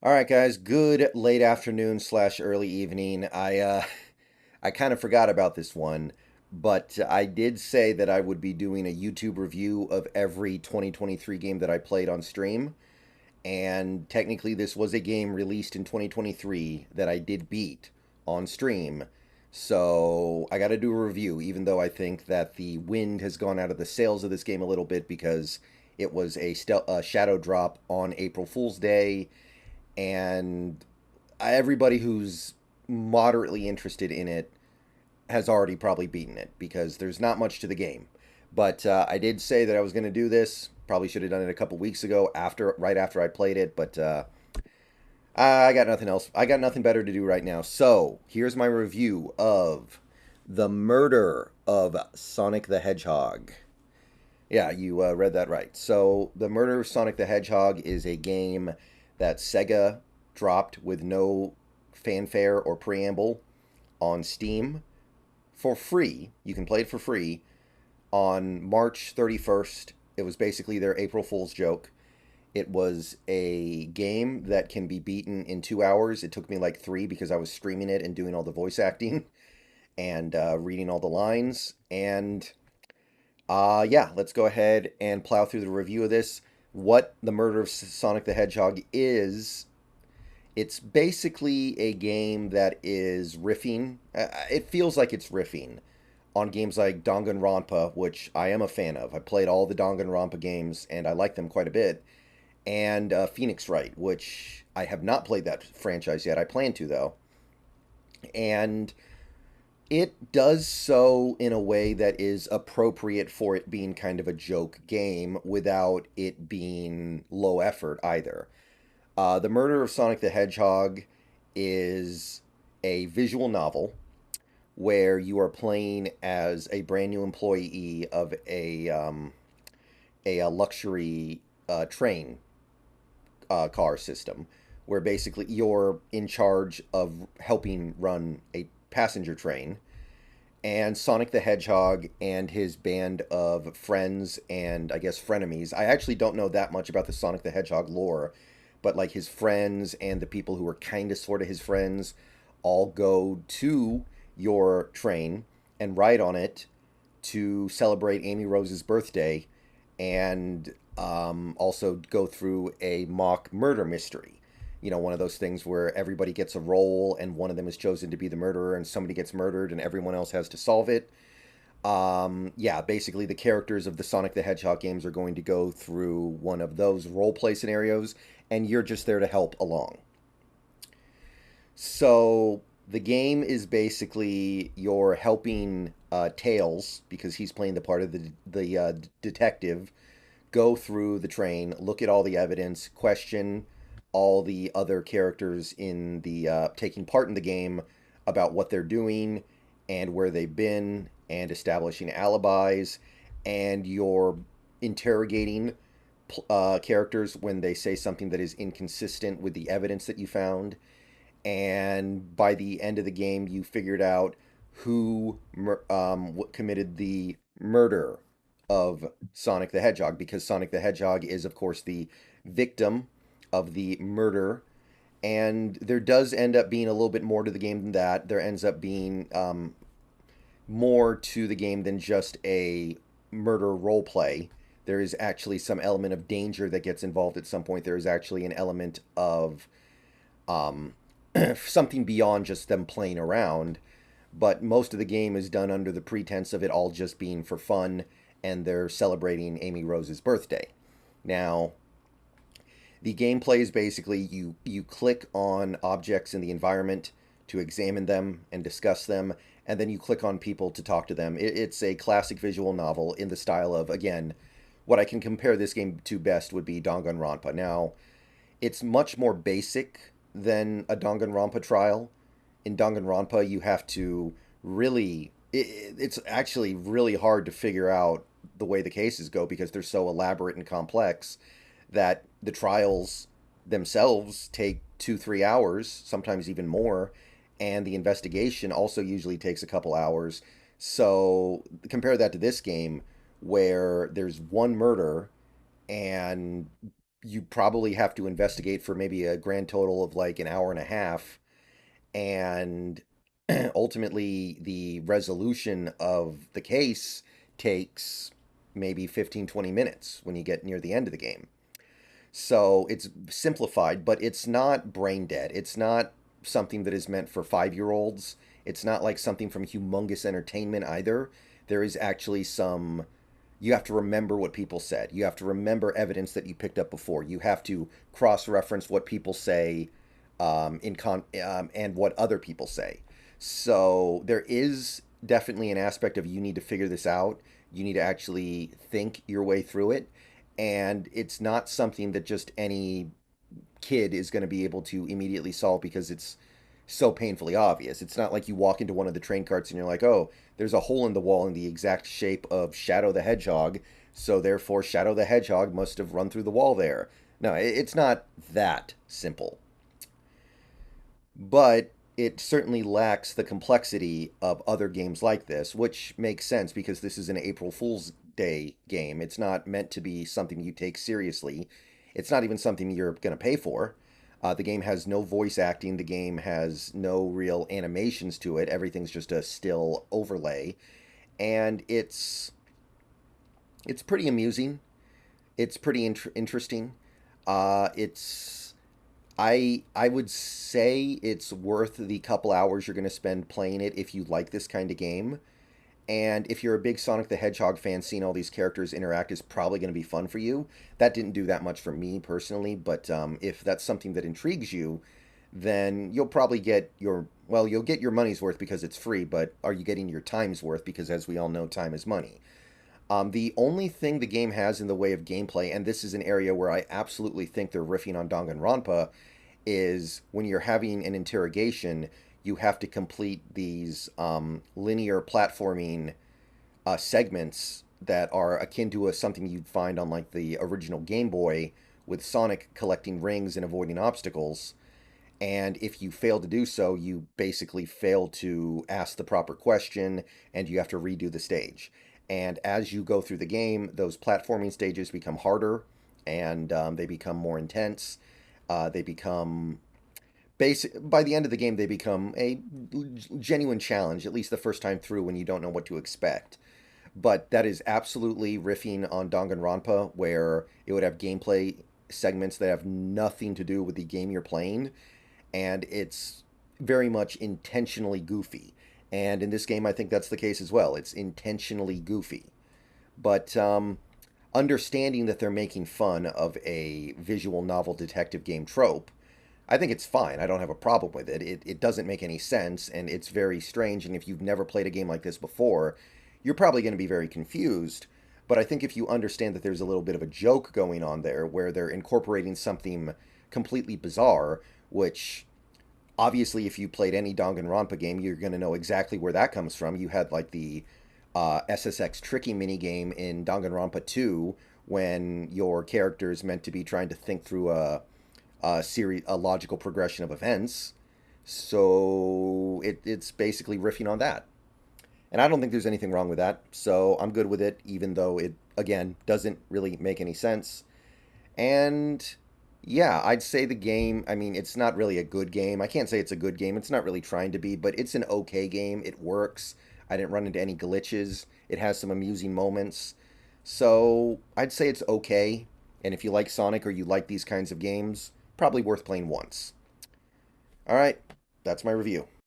All right, guys. Good late afternoon slash early evening. I kind of forgot about this one, but I did say that I would be doing a YouTube review of every 2023 game that I played on stream, and technically this was a game released in 2023 that I did beat on stream. So I got to do a review, even though I think that the wind has gone out of the sails of this game a little bit because it was a shadow drop on April Fool's Day and everybody who's moderately interested in it has already probably beaten it because there's not much to the game. But I did say that I was going to do this. Probably should have done it a couple weeks ago, right after I played it. But I got nothing else. I got nothing better to do right now. So here's my review of the murder of Sonic the Hedgehog. Yeah, you read that right. So the murder of Sonic the Hedgehog is a game that Sega dropped with no fanfare or preamble on Steam for free. You can play it for free on March 31st. It was basically their April Fool's joke. It was a game that can be beaten in 2 hours. It took me like three because I was streaming it and doing all the voice acting and reading all the lines. And yeah, let's go ahead and plow through the review of this. What the murder of Sonic the Hedgehog is, it's basically a game that is riffing. It feels like it's riffing on games like Danganronpa, which I am a fan of. I played all the Danganronpa games and I like them quite a bit. And Phoenix Wright, which I have not played that franchise yet. I plan to, though. And it does so in a way that is appropriate for it being kind of a joke game without it being low effort either. The Murder of Sonic the Hedgehog is a visual novel where you are playing as a brand new employee of a luxury train car system, where basically you're in charge of helping run a passenger train. And Sonic the Hedgehog and his band of friends and I guess frenemies. I actually don't know that much about the Sonic the Hedgehog lore, but like his friends and the people who are kind of sort of his friends all go to your train and ride on it to celebrate Amy Rose's birthday and also go through a mock murder mystery. You know, one of those things where everybody gets a role and one of them is chosen to be the murderer and somebody gets murdered and everyone else has to solve it. Yeah, basically the characters of the Sonic the Hedgehog games are going to go through one of those role play scenarios and you're just there to help along. So the game is basically you're helping Tails, because he's playing the part of the detective, go through the train, look at all the evidence, question all the other characters in the taking part in the game about what they're doing and where they've been, and establishing alibis, and you're interrogating characters when they say something that is inconsistent with the evidence that you found. And by the end of the game, you figured out who committed the murder of Sonic the Hedgehog, because Sonic the Hedgehog is, of course, the victim of the murder. And there does end up being a little bit more to the game than that. There ends up being more to the game than just a murder role play. There is actually some element of danger that gets involved at some point. There is actually an element of um, something beyond just them playing around. But most of the game is done under the pretense of it all just being for fun, and they're celebrating Amy Rose's birthday. Now, the gameplay is basically you click on objects in the environment to examine them and discuss them, and then you click on people to talk to them. It's a classic visual novel in the style of, again, what I can compare this game to best would be Danganronpa. Now, it's much more basic than a Danganronpa trial. In Danganronpa, you have to really. It's actually really hard to figure out the way the cases go because they're so elaborate and complex that the trials themselves take 2-3 hours, sometimes even more, and the investigation also usually takes a couple hours. So compare that to this game where there's one murder and you probably have to investigate for maybe a grand total of like an hour and a half, and ultimately the resolution of the case takes maybe 15, 20 minutes when you get near the end of the game. So it's simplified, but it's not brain dead. It's not something that is meant for 5-year-olds. It's not like something from Humongous Entertainment either. There is actually some. You have to remember what people said. You have to remember evidence that you picked up before. You have to cross-reference what people say, and what other people say. So there is definitely an aspect of you need to figure this out. You need to actually think your way through it, and it's not something that just any kid is going to be able to immediately solve because it's so painfully obvious. It's not like you walk into one of the train carts and you're like, oh, there's a hole in the wall in the exact shape of Shadow the Hedgehog, so therefore Shadow the Hedgehog must have run through the wall there. No, it's not that simple. But it certainly lacks the complexity of other games like this, which makes sense because this is an April Fool's Day game. It's not meant to be something you take seriously. It's not even something you're going to pay for. The game has no voice acting. The game has no real animations to it. Everything's just a still overlay, and it's pretty amusing. It's pretty interesting. It's I would say it's worth the couple hours you're going to spend playing it if you like this kind of game. And if you're a big Sonic the Hedgehog fan, seeing all these characters interact is probably going to be fun for you. That didn't do that much for me personally, but if that's something that intrigues you, then you'll probably get you'll get your money's worth because it's free, but are you getting your time's worth? Because as we all know, time is money. The only thing the game has in the way of gameplay, and this is an area where I absolutely think they're riffing on Danganronpa, is when you're having an interrogation, you have to complete these linear platforming segments that are akin to something you'd find on like the original Game Boy with Sonic collecting rings and avoiding obstacles. And if you fail to do so, you basically fail to ask the proper question and you have to redo the stage. And as you go through the game, those platforming stages become harder and they become more intense. They become by the end of the game, they become a genuine challenge, at least the first time through when you don't know what to expect. But that is absolutely riffing on Danganronpa, where it would have gameplay segments that have nothing to do with the game you're playing, and it's very much intentionally goofy. And in this game, I think that's the case as well. It's intentionally goofy. But understanding that they're making fun of a visual novel detective game trope, I think it's fine. I don't have a problem with it. It doesn't make any sense, and it's very strange. And if you've never played a game like this before, you're probably going to be very confused. But I think if you understand that there's a little bit of a joke going on there, where they're incorporating something completely bizarre, which obviously, if you played any Danganronpa game, you're going to know exactly where that comes from. You had like the SSX Tricky minigame in Danganronpa 2 when your character is meant to be trying to think through a logical progression of events. So it's basically riffing on that. And I don't think there's anything wrong with that. So I'm good with it, even though it, again, doesn't really make any sense. And yeah, I'd say the game, I mean, it's not really a good game. I can't say it's a good game. It's not really trying to be, but it's an okay game. It works. I didn't run into any glitches. It has some amusing moments. So I'd say it's okay. And if you like Sonic or you like these kinds of games, probably worth playing once. All right, that's my review.